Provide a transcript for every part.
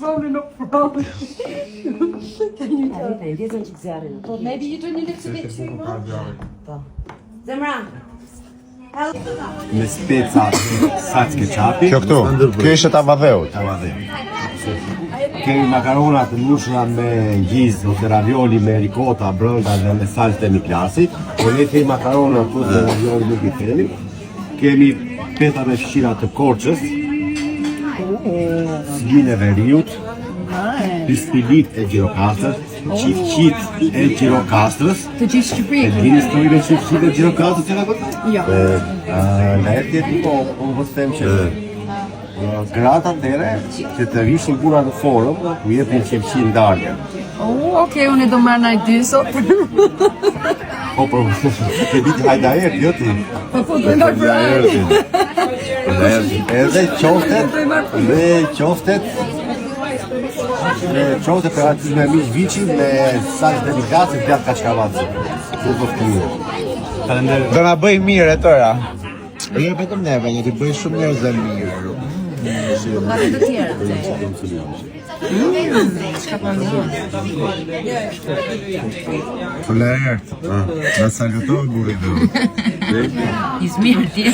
rolling up front. Maybe you're doing a little bit too much. Zemra. Me speca sac keqapi. Kjo këtu, kjo ishte tavadheut. Kemi makarona të mbushura me gjizë ose ravioli me ricota brenda dhe me salcë demi-glasi. Po ne kemi makarona plus dhe ravioli nuk i kemi. Kemi peta me fshira të korçës, slinë e veriut, pispilit e Gjirokastrës, qifqit e Gjirokastrës. Të gjithë Shqipëri. E dini historinë e qifqit e Gjirokastrës që nga këtë? Jo. Nga e tjetë po vëstem që gratë atere që të vishin puna në forum, ku jepin qifqit ndarje. Okej, unë do marrë nëjë dy sot. Po, për të ditë hajda erë, jo ti. Po, do marrë për erë. Edhe qoftet, për aty me miq vici me salcë demi-glasi djatë kaçkavaci. Do na bëj mirë e tëra. Jo vetëm neve, një t'i bëj shumë njerëz dhe mirë. Marrë të tjera. Çka planon? Fulert. Na salutoj burri do. Izmir ti.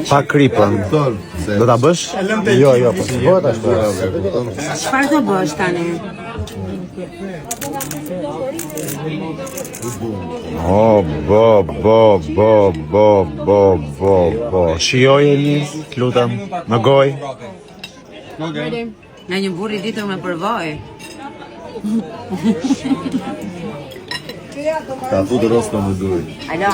Pa kripën. Do ta bësh? Jo, po. Bëhet ashtu. Çfarë do bësh tani? Oh, bo. Shijoj Eliz, lutem, në goj. Nga një burr i ditur me përvojë. Ka futur rosto më duhet. Alo.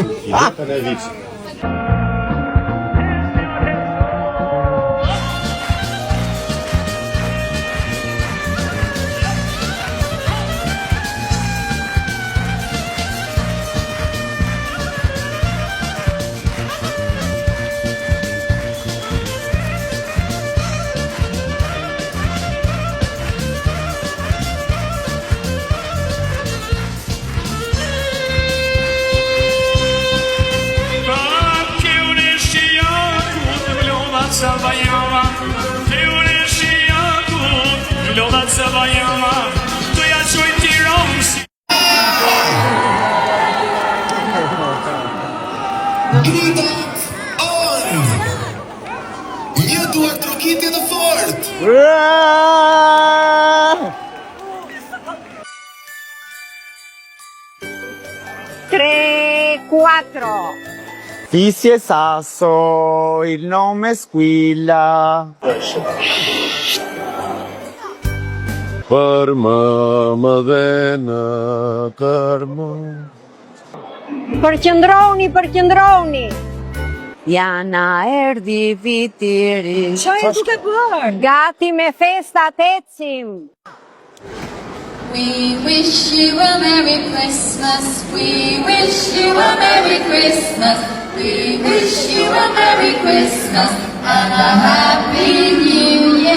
Grida on! Një duar trokitje të fort! Tre, quattro. Fissi e sasso, il nome squilla. Për më dhe në kërmë. Përqëndroni. Jana erdhi viti i ri. Çfarë duke bërë? Gati me festat ecim. We wish you a Merry Christmas. We wish you a Merry Christmas. We wish you a Merry Christmas and a Happy New Year.